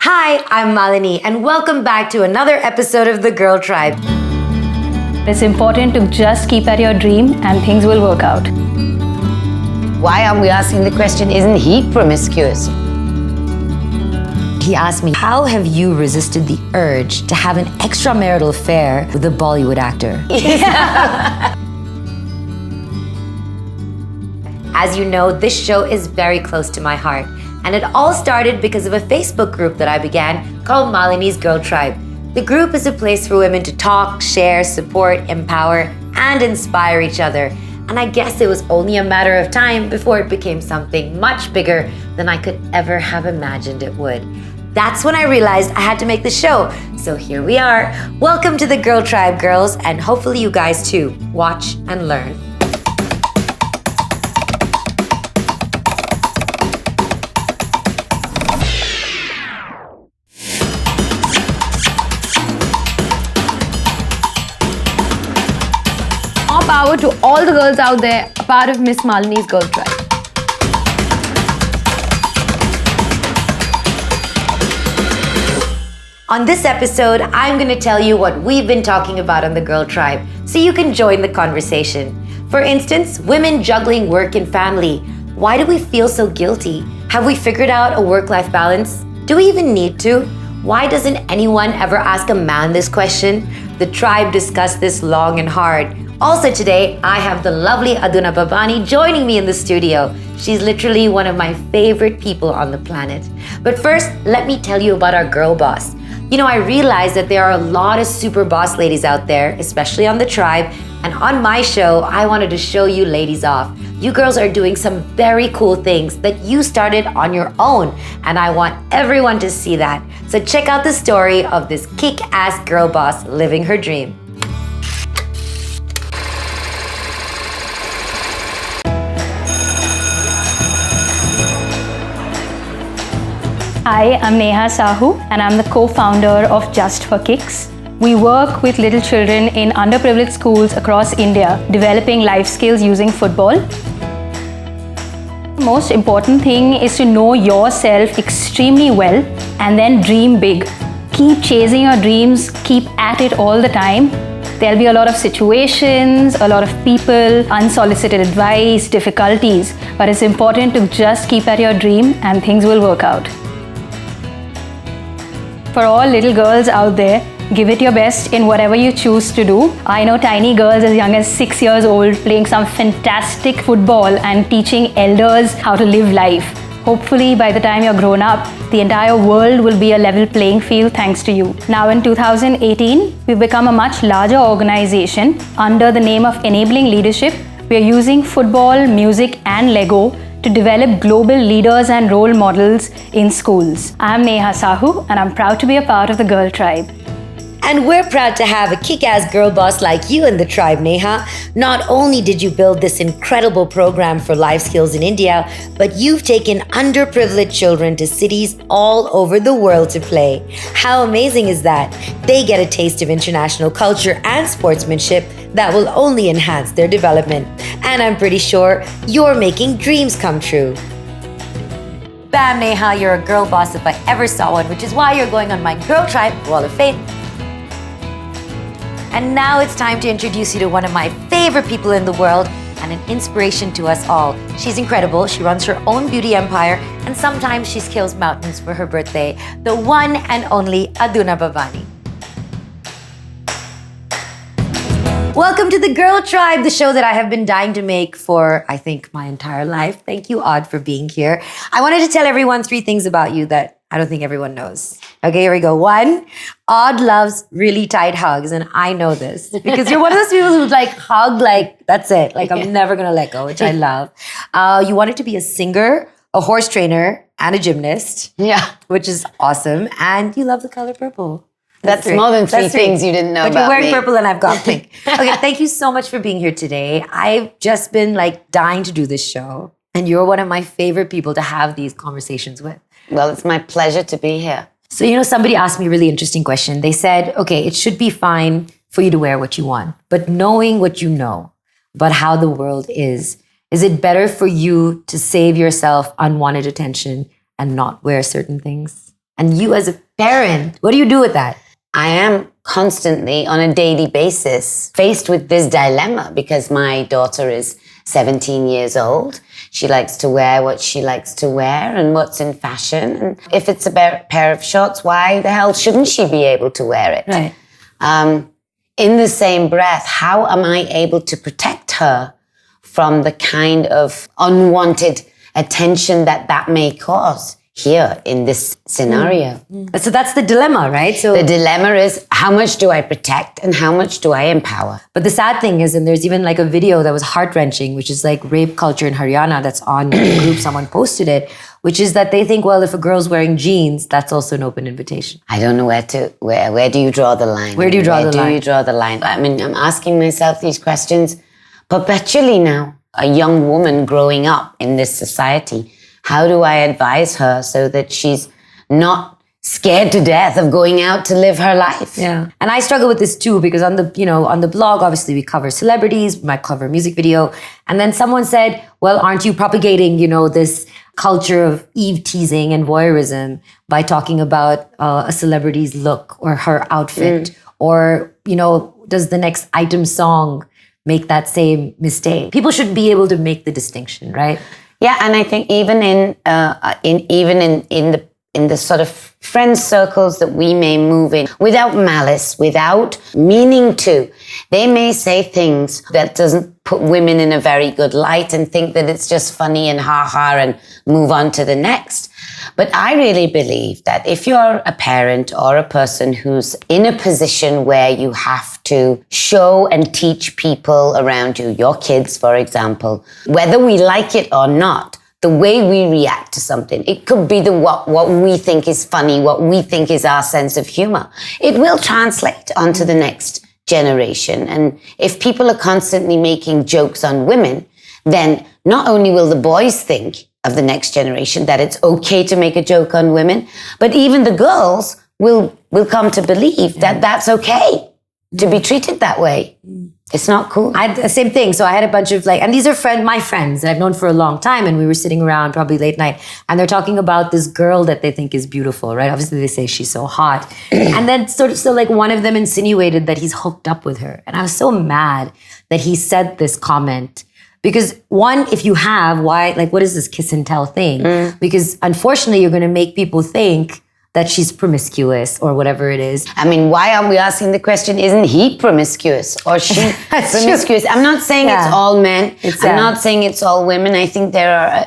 Hi, I'm Malini, and welcome back to another episode of The Girl Tribe. It's important to just keep at your dream and things will work out. Why are we asking the question, isn't he promiscuous? He asked me, how have you resisted the urge to have an extramarital affair with a Bollywood actor? As you know, this show is very close to my heart. And it all started because of a Facebook group that I began called Malini's Girl Tribe. The group is a place for women to talk, share, support, empower, and inspire each other. And I guess it was only a matter of time before it became something much bigger than I could ever have imagined it would. That's when I realized I had to make the show. So here we are. Welcome to the Girl Tribe, girls, and hopefully you guys too watch and learn. More power to all the girls out there, a part of Miss Malini's Girl Tribe. On this episode, I'm going to tell you what we've been talking about on the Girl Tribe so you can join the conversation. For instance, women juggling work and family. Why do we feel so guilty? Have we figured out a work-life balance? Do we even need to? Why doesn't anyone ever ask a man this question? The tribe discussed this long and hard. Also today, I have the lovely Adhuna Bhabani joining me in the studio. She's literally one of my favorite people on the planet. But first, let me tell you about our girl boss. You know, I realize that there are a lot of super boss ladies out there, especially on the tribe. And on my show, I wanted to show you ladies off. You girls are doing some very cool things that you started on your own. And I want everyone to see that. So check out the story of this kick-ass girl boss living her dream. Hi, I'm Neha Sahu and I'm the co-founder of Just for Kicks. We work with little children in underprivileged schools across India, developing life skills using football. The most important thing is to know yourself extremely well and then dream big. Keep chasing your dreams, keep at it all the time. There'll be a lot of situations, a lot of people, unsolicited advice, difficulties, but it's important to just keep at your dream and things will work out. For all little girls out there, give it your best in whatever you choose to do. I know tiny girls as young as 6 years old playing some fantastic football and teaching elders how to live life. Hopefully, by the time you're grown up, the entire world will be a level playing field thanks to you. Now in 2018, we've become a much larger organization. Under the name of Enabling Leadership, we're using football, music and Lego to develop global leaders and role models in schools. I'm Neha Sahu and I'm proud to be a part of the Girl Tribe. And we're proud to have a kick-ass girl boss like you in the tribe, Neha. Not only did you build this incredible program for life skills in India, but you've taken underprivileged children to cities all over the world to play. How amazing is that? They get a taste of international culture and sportsmanship that will only enhance their development. And I'm pretty sure you're making dreams come true. Bam, Neha, you're a girl boss if I ever saw one, which is why you're going on my Girl Tribe Wall of Fame. And now it's time to introduce you to one of my favorite people in the world and an inspiration to us all. She's incredible. She runs her own beauty empire and sometimes she scales mountains for her birthday. The one and only Adhuna Bhabani. Welcome to the Girl Tribe, the show that I have been dying to make for, I think, my entire life. Thank you, Odd, for being here. I wanted to tell everyone 3 things about you that I don't think everyone knows. Okay, here we go. 1, Odd loves really tight hugs, and I know this because you're one of those people who like hug like, that's it. Like, I'm never going to let go, which I love. You wanted to be a singer, a horse trainer, and a gymnast. Yeah. Which is awesome. And you love the color purple. That's more than 3 things you didn't know but about you're wearing me. purple and I've got pink. Okay, thank you so much for being here today. I've just been like dying to do this show. And you're one of my favorite people to have these conversations with. Well, it's my pleasure to be here. So, you know, somebody asked me a really interesting question. They said, okay, it should be fine for you to wear what you want, but knowing what you know about how the world is it better for you to save yourself unwanted attention and not wear certain things? And you as a parent, what do you do with that? I am constantly on a daily basis faced with this dilemma because my daughter is 17 years old. She likes to wear what she likes to wear and what's in fashion. And if it's a pair of shorts, why the hell shouldn't she be able to wear it? Right. In the same breath, how am I able to protect her from the kind of unwanted attention that may cause here in this scenario? So that's the dilemma, right? So The dilemma is, how much do I protect and how much do I empower? But the sad thing is, and there's even like a video that was heart-wrenching, which is like rape culture in Haryana that's on the group, someone posted it, which is that they think, well, if a girl's wearing jeans, that's also an open invitation. I don't know where do you draw the line? Where do you draw the line? Where do you draw the line? I mean, I'm asking myself these questions perpetually now. A young woman growing up in this society, how do I advise her so that she's not scared to death of going out to live her life? Yeah. And I struggle with this too, because on the blog, obviously we cover celebrities, we might cover a music video. And then someone said, well, aren't you propagating, this culture of Eve teasing and voyeurism by talking about a celebrity's look or her outfit? Or, does the next item song make that same mistake? People should be able to make the distinction, right? Yeah, and I think even in the sort of friend circles that we may move in, without malice, without meaning to, they may say things that doesn't put women in a very good light and think that it's just funny and ha-ha and move on to the next. But I really believe that if you're a parent or a person who's in a position where you have to show and teach people around you, your kids, for example, whether we like it or not, the way we react to something, it could be what we think is funny, what we think is our sense of humor. It will translate onto the next generation. And if people are constantly making jokes on women, then not only will the boys think of the next generation that it's okay to make a joke on women, but even the girls will come to believe that that's okay to be treated that way. It's not cool. I had the same thing. So I had a bunch of and these are my friends that I've known for a long time, and we were sitting around probably late night, and they're talking about this girl that they think is beautiful, right? Obviously they say she's so hot. And then so one of them insinuated that he's hooked up with her. And I was so mad that he said this comment. Because one, if you have, why, what is this kiss and tell thing? Because unfortunately, you're going to make people think that she's promiscuous or whatever it is. I mean, why aren't we asking the question, isn't he promiscuous or she promiscuous? I'm not saying it's all men. I'm not saying it's all women. I think there are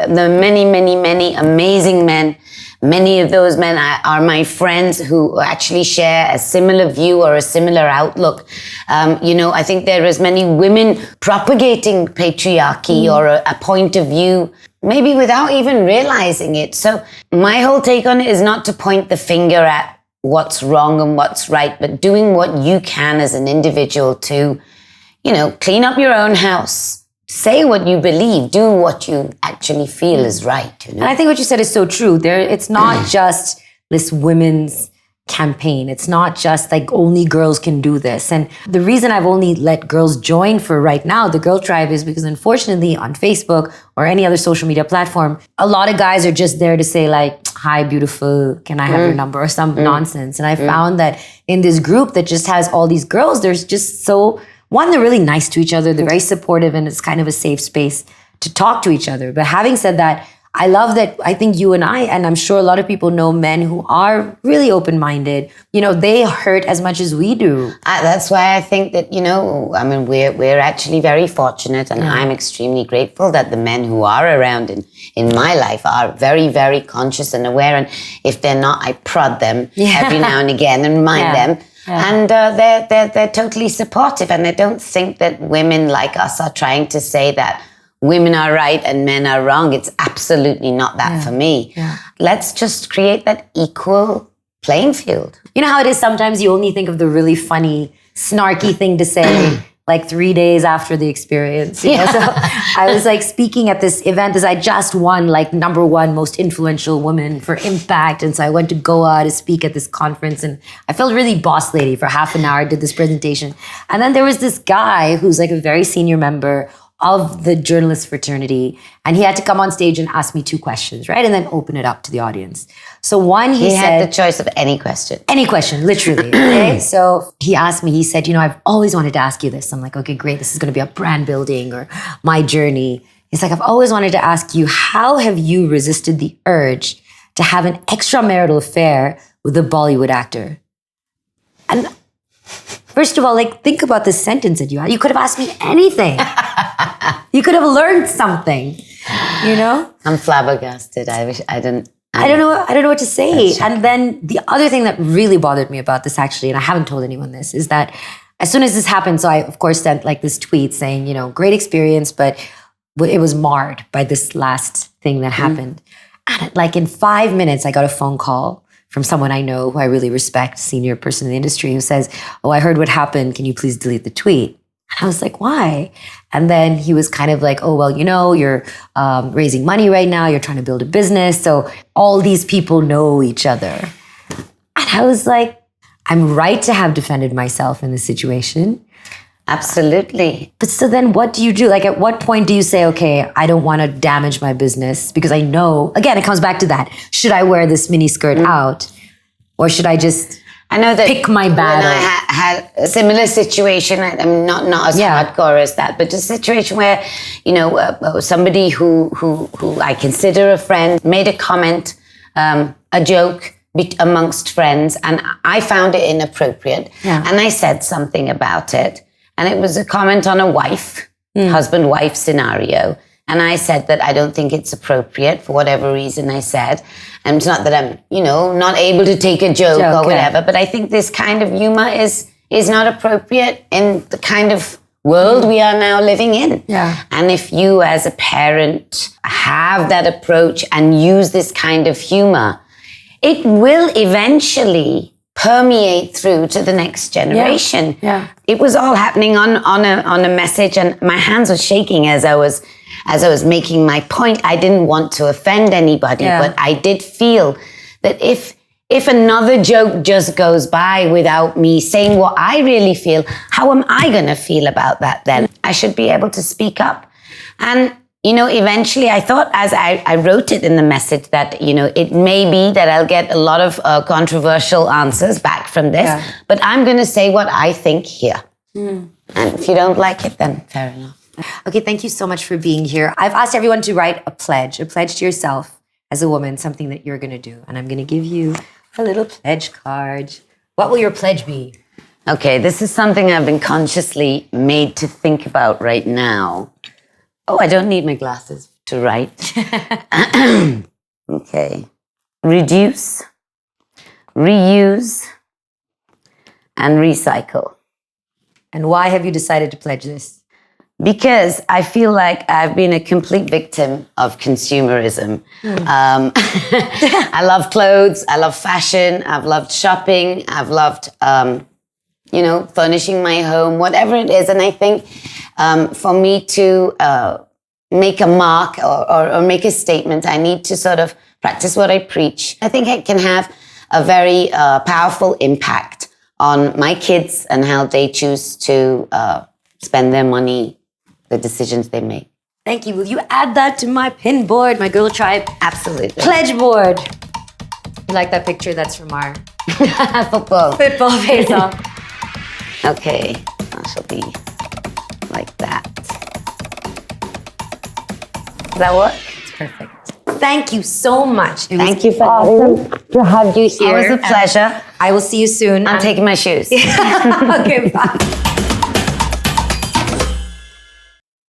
many, many, many amazing men. Many of those men are my friends who actually share a similar view or a similar outlook. I think there is many women propagating patriarchy or a point of view, maybe without even realizing it. So my whole take on it is not to point the finger at what's wrong and what's right, but doing what you can as an individual to, clean up your own house. Say what you believe. Do what you actually feel is right. And I think what you said is so true. It's not just this women's campaign. It's not just only girls can do this. And the reason I've only let girls join for right now, the Girl Tribe, is because unfortunately on Facebook or any other social media platform, a lot of guys are just there to say hi, beautiful, can I have your number or some nonsense. And I found that in this group that just has all these girls, there's just one, they're really nice to each other. They're very supportive, and it's kind of a safe space to talk to each other. But having said that, I love that I think you and I, and I'm sure a lot of people know men who are really open-minded. They hurt as much as we do. That's why I think that, we're actually very fortunate, and I'm extremely grateful that the men who are around in my life are very, very conscious and aware. And if they're not, I prod them every now and again and remind them. Yeah. And they're totally supportive. And I don't think that women like us are trying to say that women are right and men are wrong. It's absolutely not that for me. Yeah. Let's just create that equal playing field. You know how it is sometimes you only think of the really funny, snarky thing to say 3 days after the experience. So I was speaking at this event as I just won #1 most influential woman for impact. And so I went to Goa to speak at this conference, and I felt really boss lady for half an hour, did this presentation. And then there was this guy who's a very senior member of the journalist fraternity, and he had to come on stage and ask me 2 questions, right? And then open it up to the audience. So one, he said... had the choice of any question. Any question, literally. Okay. So he asked me, he said, I've always wanted to ask you this. I'm like, okay, great. This is going to be a brand building or my journey. He's like, I've always wanted to ask you, how have you resisted the urge to have an extramarital affair with a Bollywood actor? And first of all, think about this sentence that you had. You could have asked me anything. You could have learned something, I'm flabbergasted. I don't know what to say. And then the other thing that really bothered me about this, actually, and I haven't told anyone this, is that as soon as this happened, so I, of course, sent this tweet saying, great experience, but it was marred by this last thing that happened. And in 5 minutes, I got a phone call from someone I know who I really respect, senior person in the industry, who says, oh, I heard what happened. Can you please delete the tweet? And I was like, why? And then he was kind of like, oh, well, you're raising money right now. You're trying to build a business. So all these people know each other. And I was like, I'm right to have defended myself in this situation. Absolutely. But so then what do you do? At what point do you say, okay, I don't want to damage my business because I know, again, it comes back to that. Should I wear this mini skirt out? Or should I just pick my battle? When I had a similar situation, I'm not as hardcore as that, but just a situation where, somebody who I consider a friend made a comment, a joke amongst friends, and I found it inappropriate. Yeah. And I said something about it. And it was a comment on a husband-wife scenario. And I said that I don't think it's appropriate for whatever reason I said. And it's not that I'm, not able to take a joke or whatever, but I think this kind of humor is not appropriate in the kind of world we are now living in. Yeah. And if you as a parent have that approach and use this kind of humor, it will eventually permeate through to the next generation. Yeah. It was all happening on a message, and my hands were shaking as I was making my point. I didn't want to offend anybody, but I did feel that if another joke just goes by without me saying what I really feel, how am I going to feel about that then? I should be able to speak up. And eventually I thought, as I wrote it in the message, that, it may be that I'll get a lot of controversial answers back from this, but I'm going to say what I think here. And if you don't like it, then fair enough. Okay, thank you so much for being here. I've asked everyone to write a pledge to yourself as a woman, something that you're going to do. And I'm going to give you a little pledge card. What will your pledge be? Okay, this is something I've been consciously made to think about right now. Oh, I don't need my glasses to write. Okay. Reduce, reuse, and recycle. And why have you decided to pledge this? Because I feel like I've been a complete victim of consumerism. I love clothes. I love fashion. I've loved shopping. I've loved, furnishing my home, whatever it is. And I think for me to make a mark or make a statement, I need to sort of practice what I preach. I think it can have a very powerful impact on my kids and how they choose to spend their money, the decisions they make. Thank you. Will you add that to my pin board, my Girl Tribe? Absolutely. Pledge board. You like that picture? That's from our football face-off. Okay, that shall be like that. Does that work? It's perfect. Thank you so much. Thank you for having me. To have you here. It was a pleasure. I will see you soon. I'm taking my shoes. Okay, bye.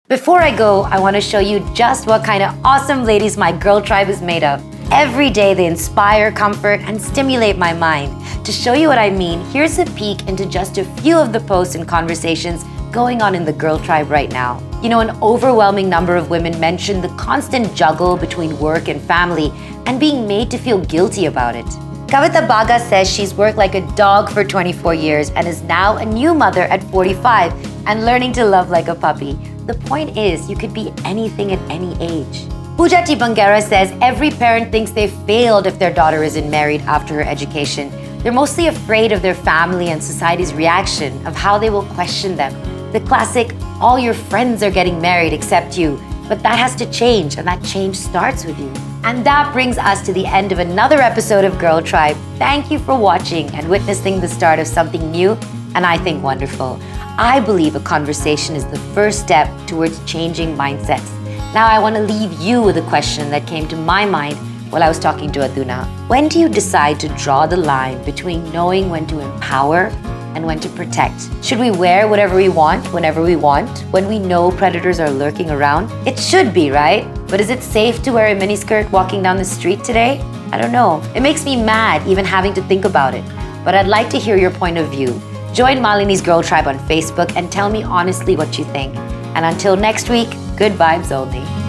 Before I go, I want to show you just what kind of awesome ladies my Girl Tribe is made of. Every day they inspire, comfort, and stimulate my mind. To show you what I mean, here's a peek into just a few of the posts and conversations going on in the Girl Tribe right now. An overwhelming number of women mention the constant juggle between work and family and being made to feel guilty about it. Kavita Baga says she's worked like a dog for 24 years and is now a new mother at 45 and learning to love like a puppy. The point is, you could be anything at any age. Pujati Bangera says every parent thinks they've failed if their daughter isn't married after her education. They're mostly afraid of their family and society's reaction, of how they will question them. The classic, all your friends are getting married except you. But that has to change, and that change starts with you. And that brings us to the end of another episode of Girl Tribe. Thank you for watching and witnessing the start of something new and I think wonderful. I believe a conversation is the first step towards changing mindsets. Now I want to leave you with a question that came to my mind while I was talking to Adhuna. When do you decide to draw the line between knowing when to empower and when to protect? Should we wear whatever we want, whenever we want, when we know predators are lurking around? It should be, right? But is it safe to wear a miniskirt walking down the street today? I don't know. It makes me mad even having to think about it. But I'd like to hear your point of view. Join Malini's Girl Tribe on Facebook and tell me honestly what you think. And until next week, good vibes only.